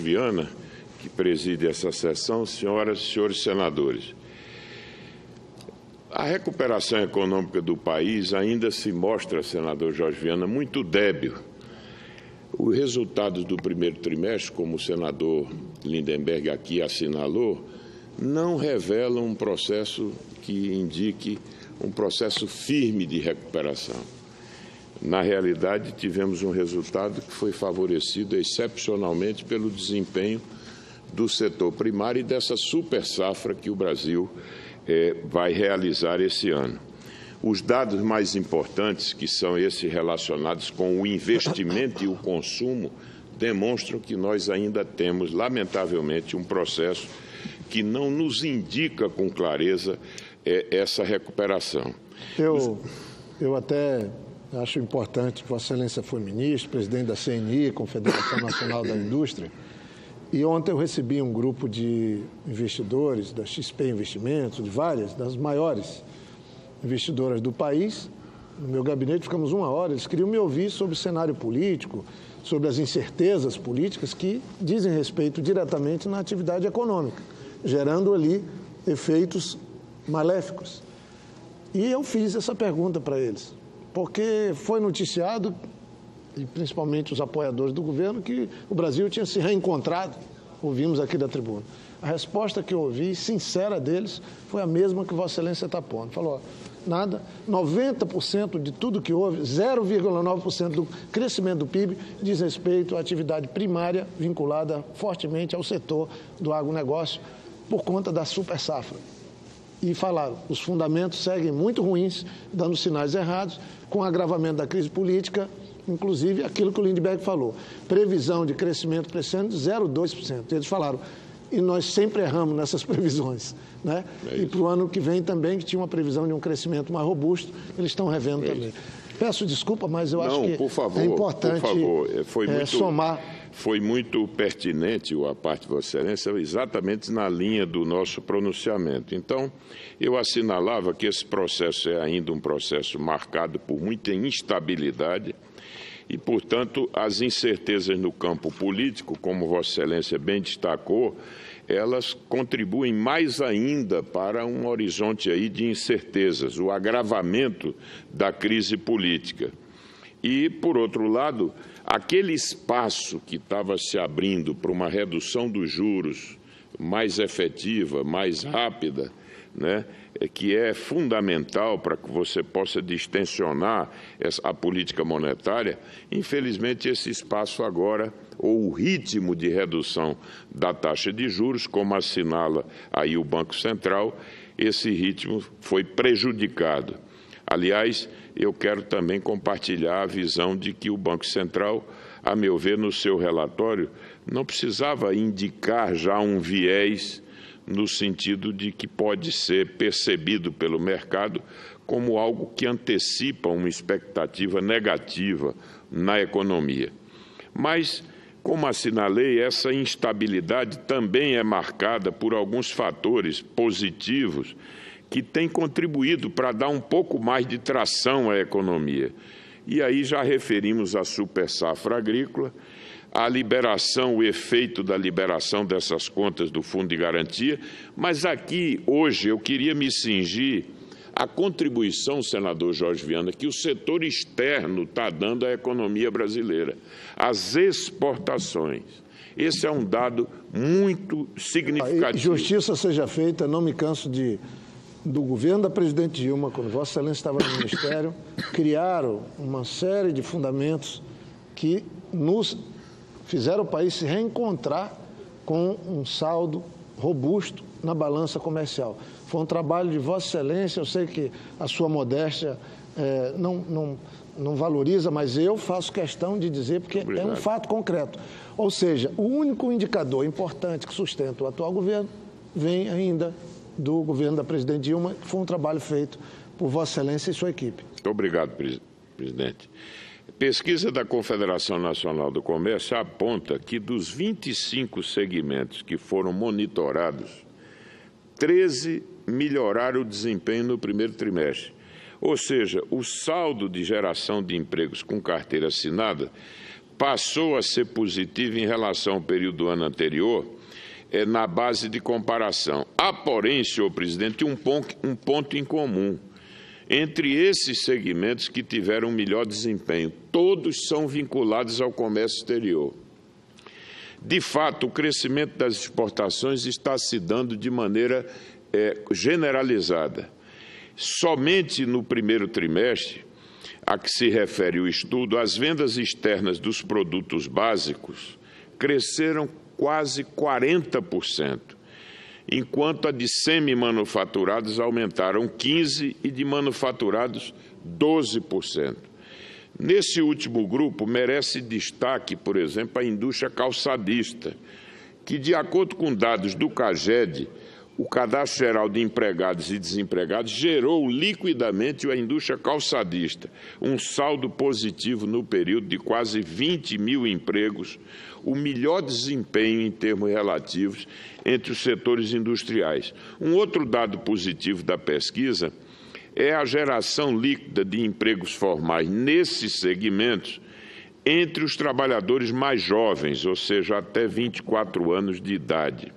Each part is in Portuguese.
Viana, que preside essa sessão, senhoras e senhores senadores. A recuperação econômica do país ainda se mostra, senador Jorge Viana, muito débil. Os resultados do primeiro trimestre, como o senador Lindenberg aqui assinalou, não revelam um processo que indique um processo firme de recuperação. Na realidade, tivemos um resultado que foi favorecido excepcionalmente pelo desempenho do setor primário e dessa super safra que o Brasil vai realizar esse ano. Os dados mais importantes, que são esses relacionados com o investimento e o consumo, demonstram que nós ainda temos, lamentavelmente, um processo que não nos indica com clareza essa recuperação. Eu até acho importante, Vossa Excelência foi ministro, presidente da CNI, Confederação Nacional da Indústria, e ontem eu recebi um grupo de investidores da XP Investimentos, de várias, das maiores investidoras do país. No meu gabinete ficamos 1 hora, eles queriam me ouvir sobre o cenário político, sobre as incertezas políticas que dizem respeito diretamente na atividade econômica, gerando ali efeitos maléficos. E eu fiz essa pergunta para eles, porque foi noticiado, e principalmente os apoiadores do governo, que o Brasil tinha se reencontrado, ouvimos aqui da tribuna. A resposta que eu ouvi, sincera deles, foi a mesma que Vossa Excelência está pondo. Falou, nada, 90% de tudo que houve, 0,9% do crescimento do PIB diz respeito à atividade primária vinculada fortemente ao setor do agronegócio por conta da super safra. E falaram, os fundamentos seguem muito ruins, dando sinais errados, com o agravamento da crise política, inclusive aquilo que o Lindenberg falou, previsão de crescimento crescendo de 0,2%. Eles falaram, e nós sempre erramos nessas previsões, né? E para o ano que vem também, que tinha uma previsão de um crescimento mais robusto, eles estão revendo também. Peço desculpa, mas eu acho que é importante somar. Foi muito pertinente a parte de Vossa Excelência, exatamente na linha do nosso pronunciamento. Então, eu assinalava que esse processo é ainda um processo marcado por muita instabilidade e, portanto, as incertezas no campo político, como Vossa Excelência bem destacou, elas contribuem mais ainda para um horizonte aí de incertezas, o agravamento da crise política. E, por outro lado, aquele espaço que estava se abrindo para uma redução dos juros mais efetiva, mais rápida, né, que é fundamental para que você possa distensionar a política monetária, infelizmente esse espaço agora, ou o ritmo de redução da taxa de juros, como assinala aí o Banco Central, esse ritmo foi prejudicado. Aliás, eu quero também compartilhar a visão de que o Banco Central, a meu ver, no seu relatório, não precisava indicar já um viés no sentido de que pode ser percebido pelo mercado como algo que antecipa uma expectativa negativa na economia. Mas, como assinalei, essa instabilidade também é marcada por alguns fatores positivos que têm contribuído para dar um pouco mais de tração à economia. E aí já referimos à super safra agrícola, a liberação, o efeito da liberação dessas contas do Fundo de Garantia, mas aqui, hoje, eu queria me cingir à contribuição, senador Jorge Viana, que o setor externo está dando à economia brasileira, as exportações. Esse é um dado muito significativo. Justiça seja feita, não me canso do governo da presidente Dilma, quando Vossa Excelência estava no Ministério, criaram uma série de fundamentos que nos fizeram o país se reencontrar com um saldo robusto na balança comercial. Foi um trabalho de Vossa Excelência, eu sei que a sua modéstia não valoriza, mas eu faço questão de dizer, porque é um fato concreto. Ou seja, o único indicador importante que sustenta o atual governo vem ainda do governo da presidente Dilma, que foi um trabalho feito por Vossa Excelência e sua equipe. Muito obrigado, presidente. Pesquisa da Confederação Nacional do Comércio aponta que dos 25 segmentos que foram monitorados, 13 melhoraram o desempenho no primeiro trimestre. Ou seja, o saldo de geração de empregos com carteira assinada passou a ser positivo em relação ao período do ano anterior, na base de comparação. Há, porém, senhor presidente, um ponto em comum entre esses segmentos que tiveram melhor desempenho. Todos são vinculados ao comércio exterior. De fato, o crescimento das exportações está se dando de maneira generalizada. Somente no primeiro trimestre, a que se refere o estudo, as vendas externas dos produtos básicos cresceram quase 40%, enquanto a de semi-manufaturados aumentaram 15% e de manufaturados 12%. Nesse último grupo, merece destaque, por exemplo, a indústria calçadista, que, de acordo com dados do CAGED, o Cadastro Geral de Empregados e Desempregados gerou liquidamente a indústria calçadista, um saldo positivo no período de quase 20 mil empregos, o melhor desempenho em termos relativos entre os setores industriais. Um outro dado positivo da pesquisa é a geração líquida de empregos formais nesses segmentos entre os trabalhadores mais jovens, ou seja, até 24 anos de idade.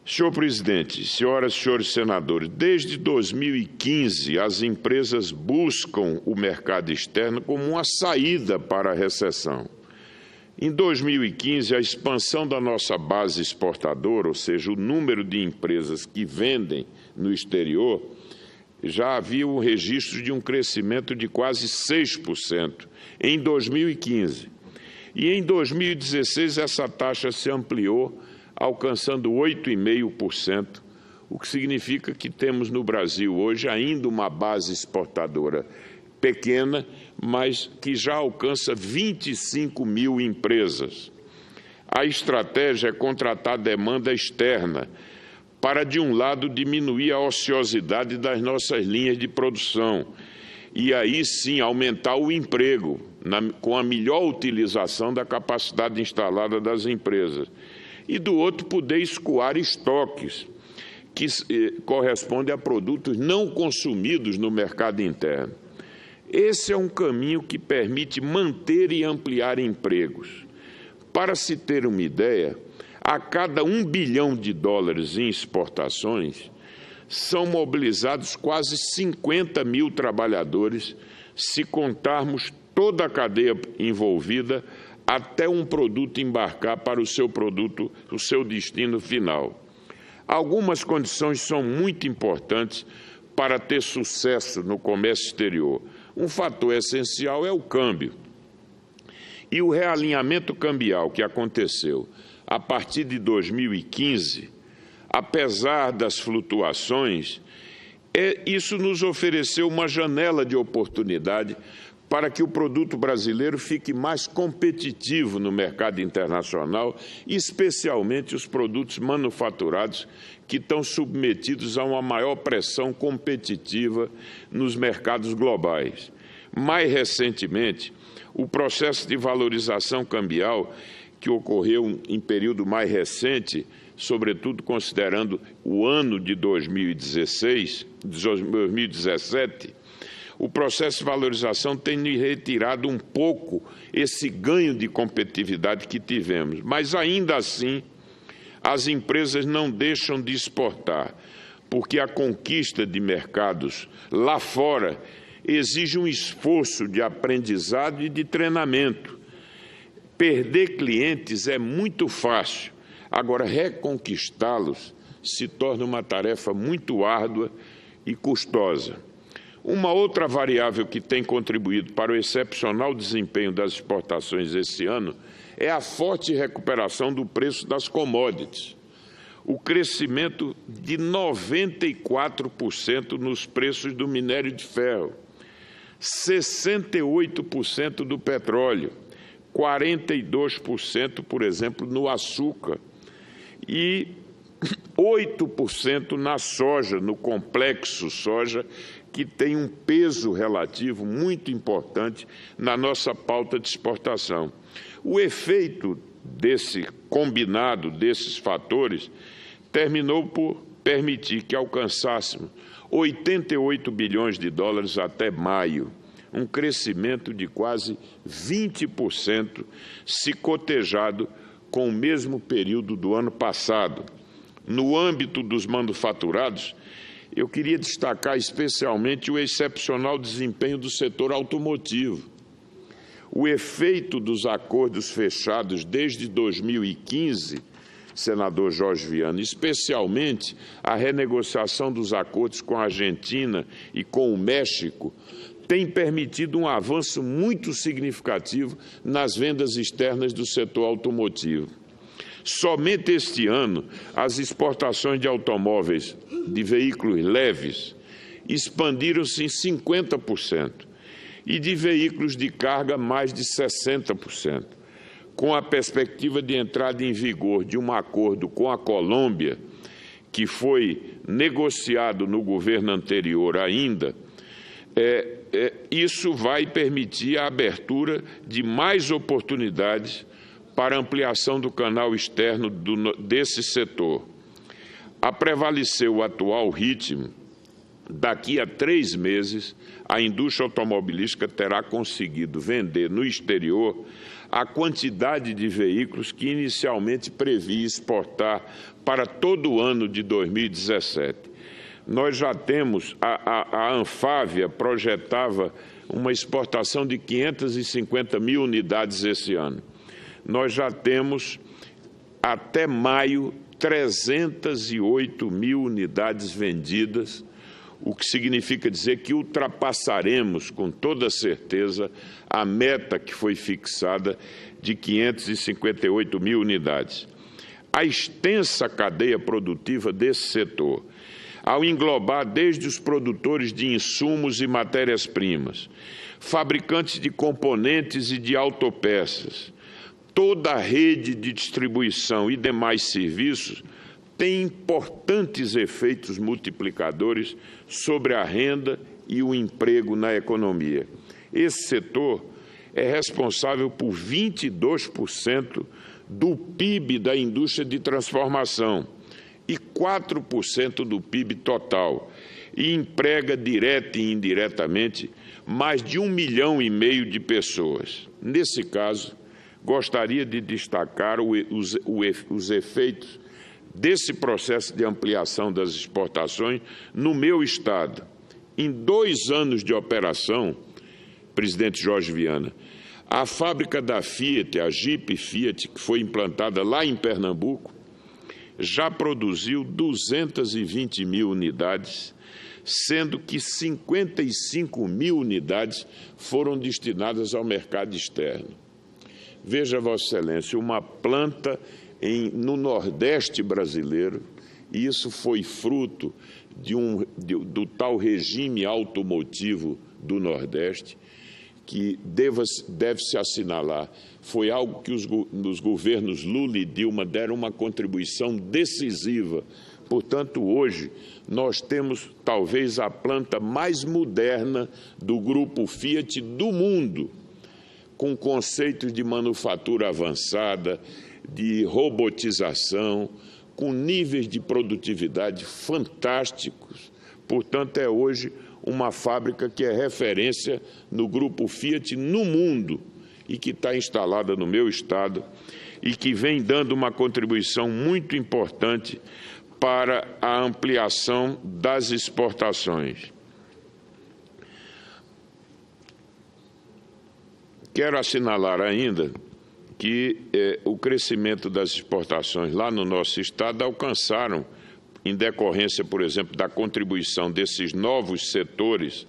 Senhor presidente, senhoras e senhores senadores, desde 2015 as empresas buscam o mercado externo como uma saída para a recessão. Em 2015, a expansão da nossa base exportadora, ou seja, o número de empresas que vendem no exterior, já havia um registro de um crescimento de quase 6% em 2015. E em 2016 essa taxa se ampliou, alcançando 8,5%, o que significa que temos no Brasil hoje ainda uma base exportadora pequena, mas que já alcança 25 mil empresas. A estratégia é contratar demanda externa para, de um lado, diminuir a ociosidade das nossas linhas de produção e aí sim aumentar o emprego com a melhor utilização da capacidade instalada das empresas. E, do outro, poder escoar estoques, que corresponde a produtos não consumidos no mercado interno. Esse é um caminho que permite manter e ampliar empregos. Para se ter uma ideia, a cada $1 bilhão em exportações, são mobilizados quase 50 mil trabalhadores, se contarmos toda a cadeia envolvida, até um produto embarcar para o seu destino final. Algumas condições são muito importantes para ter sucesso no comércio exterior. Um fator essencial é o câmbio. E o realinhamento cambial que aconteceu a partir de 2015, apesar das flutuações, isso nos ofereceu uma janela de oportunidade para que o produto brasileiro fique mais competitivo no mercado internacional, especialmente os produtos manufaturados que estão submetidos a uma maior pressão competitiva nos mercados globais. Mais recentemente, o processo de valorização cambial que ocorreu em período mais recente, sobretudo considerando o ano de 2017, o processo de valorização tem retirado um pouco esse ganho de competitividade que tivemos. Mas, ainda assim, as empresas não deixam de exportar, porque a conquista de mercados lá fora exige um esforço de aprendizado e de treinamento. Perder clientes é muito fácil, agora reconquistá-los se torna uma tarefa muito árdua e custosa. Uma outra variável que tem contribuído para o excepcional desempenho das exportações esse ano é a forte recuperação do preço das commodities. O crescimento de 94% nos preços do minério de ferro, 68% do petróleo, 42%, por exemplo, no açúcar e 8% na soja, no complexo soja, que tem um peso relativo muito importante na nossa pauta de exportação. O efeito desse combinado desses fatores terminou por permitir que alcançássemos $88 bilhões até maio, um crescimento de quase 20% se cotejado com o mesmo período do ano passado. No âmbito dos manufaturados, eu queria destacar especialmente o excepcional desempenho do setor automotivo. O efeito dos acordos fechados desde 2015, senador Jorge Viana, especialmente a renegociação dos acordos com a Argentina e com o México, tem permitido um avanço muito significativo nas vendas externas do setor automotivo. Somente este ano, as exportações de automóveis de veículos leves expandiram-se em 50% e de veículos de carga mais de 60%. Com a perspectiva de entrada em vigor de um acordo com a Colômbia, que foi negociado no governo anterior ainda, isso vai permitir a abertura de mais oportunidades para ampliação do canal externo desse setor. A prevalecer o atual ritmo, daqui a 3 meses, a indústria automobilística terá conseguido vender no exterior a quantidade de veículos que inicialmente previa exportar para todo o ano de 2017. Nós já temos, a Anfávia projetava uma exportação de 550 mil unidades esse ano. Nós já temos, até maio, 308 mil unidades vendidas, o que significa dizer que ultrapassaremos, com toda certeza, a meta que foi fixada de 558 mil unidades. A extensa cadeia produtiva desse setor, ao englobar desde os produtores de insumos e matérias-primas, fabricantes de componentes e de autopeças, toda a rede de distribuição e demais serviços, tem importantes efeitos multiplicadores sobre a renda e o emprego na economia. Esse setor é responsável por 22% do PIB da indústria de transformação e 4% do PIB total, e emprega direta e indiretamente mais de 1,5 milhão de pessoas. Nesse caso, gostaria de destacar os efeitos desse processo de ampliação das exportações no meu estado. Em 2 anos de operação, presidente Jorge Viana, a fábrica da Fiat, a Jeep Fiat, que foi implantada lá em Pernambuco, já produziu 220 mil unidades, sendo que 55 mil unidades foram destinadas ao mercado externo. Veja, Vossa Excelência, uma planta no Nordeste brasileiro, e isso foi fruto do tal regime automotivo do Nordeste, que deve-se assinalar, foi algo que os governos Lula e Dilma deram uma contribuição decisiva. Portanto, hoje, nós temos talvez a planta mais moderna do grupo Fiat do mundo, com conceitos de manufatura avançada, de robotização, com níveis de produtividade fantásticos. Portanto, é hoje uma fábrica que é referência no grupo Fiat no mundo e que está instalada no meu estado e que vem dando uma contribuição muito importante para a ampliação das exportações. Quero assinalar ainda que o crescimento das exportações lá no nosso estado alcançaram, em decorrência, por exemplo, da contribuição desses novos setores,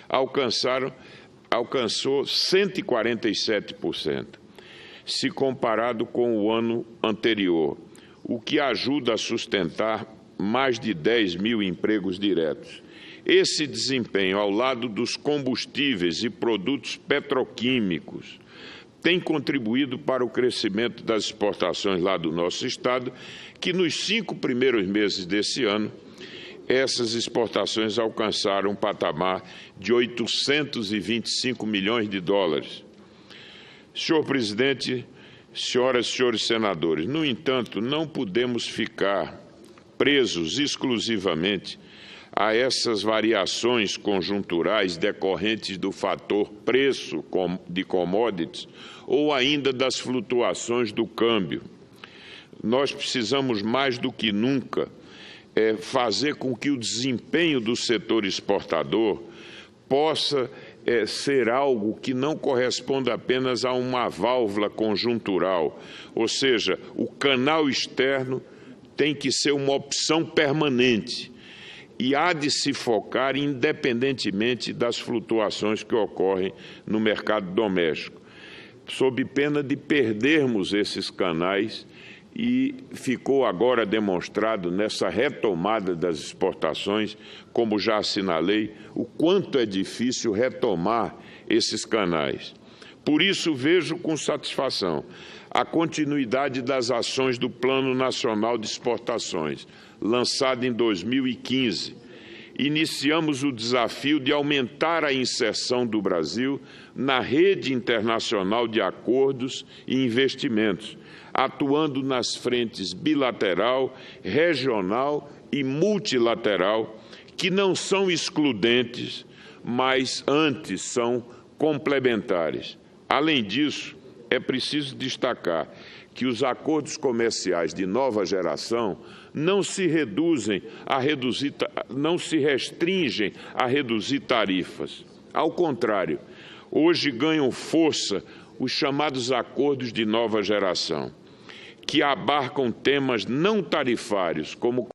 alcançou 147%, se comparado com o ano anterior, o que ajuda a sustentar mais de 10 mil empregos diretos. Esse desempenho, ao lado dos combustíveis e produtos petroquímicos, tem contribuído para o crescimento das exportações lá do nosso estado, que nos 5 primeiros meses desse ano, essas exportações alcançaram um patamar de 825 milhões de dólares. Senhor presidente, senhoras e senhores senadores, no entanto, não podemos ficar presos exclusivamente a essas variações conjunturais decorrentes do fator preço de commodities ou ainda das flutuações do câmbio. Nós precisamos mais do que nunca fazer com que o desempenho do setor exportador possa ser algo que não corresponda apenas a uma válvula conjuntural, ou seja, o canal externo tem que ser uma opção permanente e há de se focar independentemente das flutuações que ocorrem no mercado doméstico, sob pena de perdermos esses canais. E ficou agora demonstrado nessa retomada das exportações, como já assinalei, o quanto é difícil retomar esses canais. Por isso, vejo com satisfação a continuidade das ações do Plano Nacional de Exportações, lançado em 2015. Iniciamos o desafio de aumentar a inserção do Brasil na rede internacional de acordos e investimentos, atuando nas frentes bilateral, regional e multilateral, que não são excludentes, mas antes são complementares. Além disso, é preciso destacar que os acordos comerciais de nova geração não se restringem a reduzir tarifas. Ao contrário, hoje ganham força os chamados acordos de nova geração, que abarcam temas não tarifários, como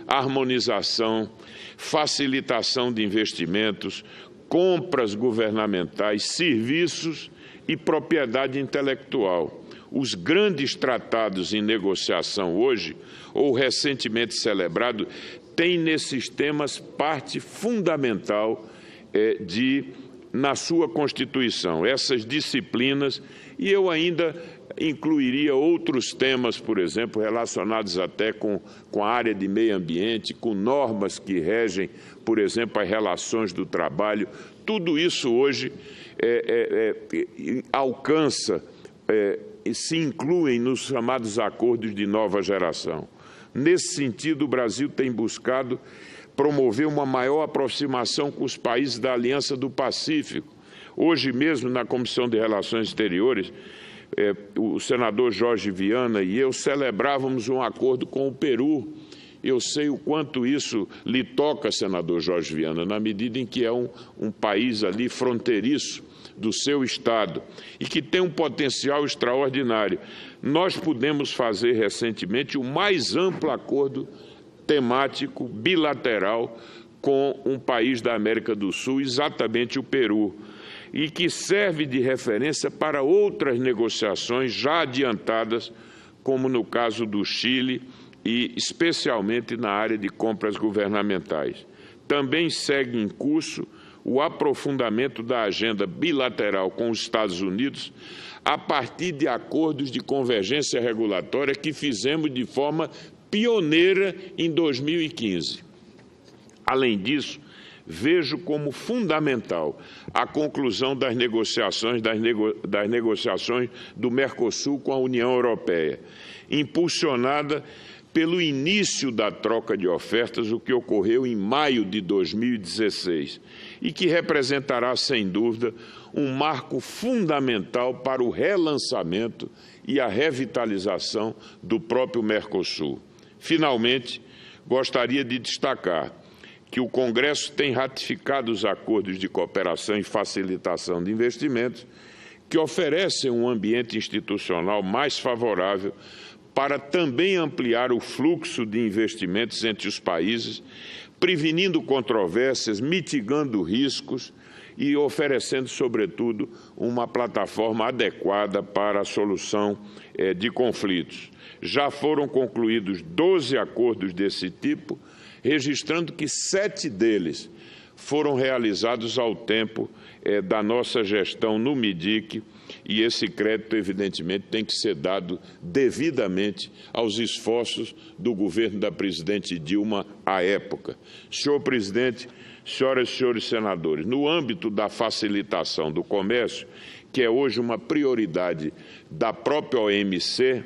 harmonização, facilitação de investimentos, compras governamentais, serviços e propriedade intelectual. Os grandes tratados em negociação hoje, ou recentemente celebrado, têm nesses temas parte fundamental na sua Constituição, essas disciplinas, e eu ainda incluiria outros temas, por exemplo, relacionados até com a área de meio ambiente, com normas que regem, por exemplo, as relações do trabalho. Tudo isso hoje alcança e se incluem nos chamados acordos de nova geração. Nesse sentido, o Brasil tem buscado promover uma maior aproximação com os países da Aliança do Pacífico. Hoje mesmo, na Comissão de Relações Exteriores, o senador Jorge Viana e eu celebrávamos um acordo com o Peru. Eu sei o quanto isso lhe toca, senador Jorge Viana, na medida em que é um país ali fronteiriço do seu estado e que tem um potencial extraordinário. Nós pudemos fazer recentemente o mais amplo acordo temático bilateral com um país da América do Sul, exatamente o Peru, e que serve de referência para outras negociações já adiantadas, como no caso do Chile e especialmente na área de compras governamentais. Também segue em curso o aprofundamento da agenda bilateral com os Estados Unidos a partir de acordos de convergência regulatória que fizemos de forma pioneira em 2015. Além disso, vejo como fundamental a conclusão das negociações do Mercosul com a União Europeia, impulsionada pelo início da troca de ofertas, o que ocorreu em maio de 2016, e que representará, sem dúvida, um marco fundamental para o relançamento e a revitalização do próprio Mercosul. Finalmente, gostaria de destacar que o Congresso tem ratificado os acordos de cooperação e facilitação de investimentos que oferecem um ambiente institucional mais favorável para também ampliar o fluxo de investimentos entre os países, prevenindo controvérsias, mitigando riscos e oferecendo, sobretudo, uma plataforma adequada para a solução de conflitos. Já foram concluídos 12 acordos desse tipo, registrando que 7 deles foram realizados ao tempo da nossa gestão no MIDIC, e esse crédito, evidentemente, tem que ser dado devidamente aos esforços do governo da presidente Dilma à época. Senhor presidente, senhoras e senhores senadores, no âmbito da facilitação do comércio, que é hoje uma prioridade da própria OMC,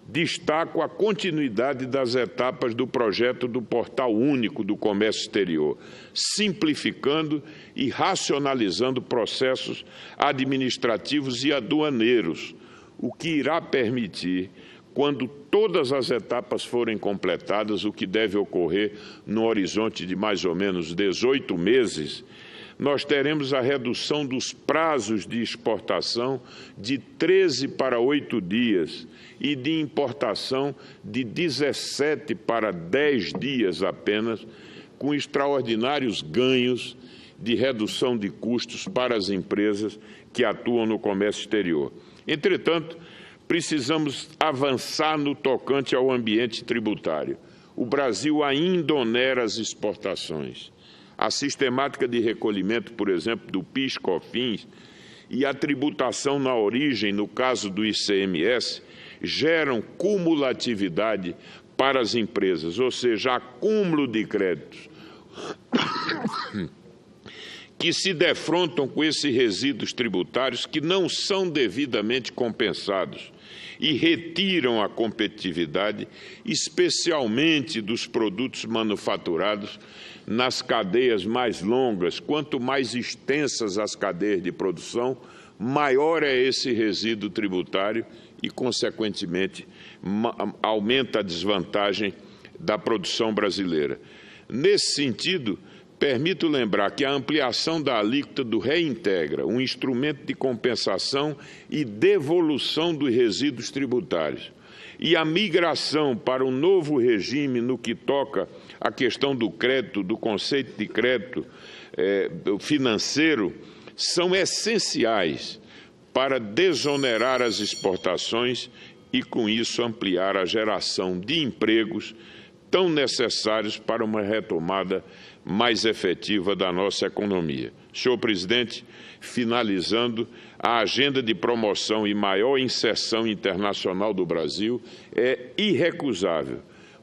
destaco a continuidade das etapas do projeto do Portal Único do Comércio Exterior, simplificando e racionalizando processos administrativos e aduaneiros, o que irá permitir, quando todas as etapas forem completadas, o que deve ocorrer no horizonte de mais ou menos 18 meses, nós teremos a redução dos prazos de exportação de 13 para 8 dias e de importação de 17 para 10 dias apenas, com extraordinários ganhos de redução de custos para as empresas que atuam no comércio exterior. Entretanto, precisamos avançar no tocante ao ambiente tributário. O Brasil ainda onera as exportações. A sistemática de recolhimento, por exemplo, do PIS/COFINS e a tributação na origem, no caso do ICMS, geram cumulatividade para as empresas, ou seja, acúmulo de créditos que se defrontam com esses resíduos tributários que não são devidamente compensados e retiram a competitividade, especialmente dos produtos manufaturados nas cadeias mais longas. Quanto mais extensas as cadeias de produção, maior é esse resíduo tributário e, consequentemente, aumenta a desvantagem da produção brasileira. Nesse sentido, permito lembrar que a ampliação da alíquota do Reintegra, um instrumento de compensação e devolução dos resíduos tributários, e a migração para um novo regime no que toca à questão do crédito, do conceito de crédito financeiro, são essenciais para desonerar as exportações e, com isso, ampliar a geração de empregos tão necessários para uma retomada mais efetiva da nossa economia. Senhor presidente, finalizando, a agenda de promoção e maior inserção internacional do Brasil é irrecusável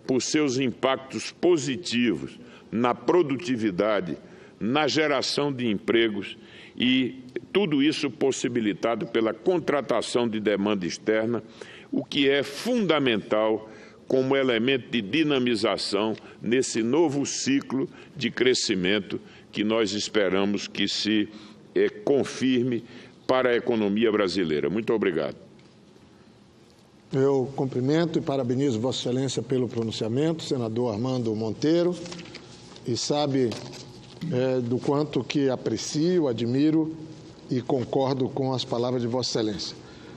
por seus impactos positivos na produtividade, na geração de empregos e tudo isso possibilitado pela contratação de demanda externa, o que é fundamental como elemento de dinamização nesse novo ciclo de crescimento que nós esperamos que se confirme para a economia brasileira. Muito obrigado. Eu cumprimento e parabenizo Vossa Excelência pelo pronunciamento, senador Armando Monteiro, e sabe do quanto que aprecio, admiro e concordo com as palavras de Vossa Excelência.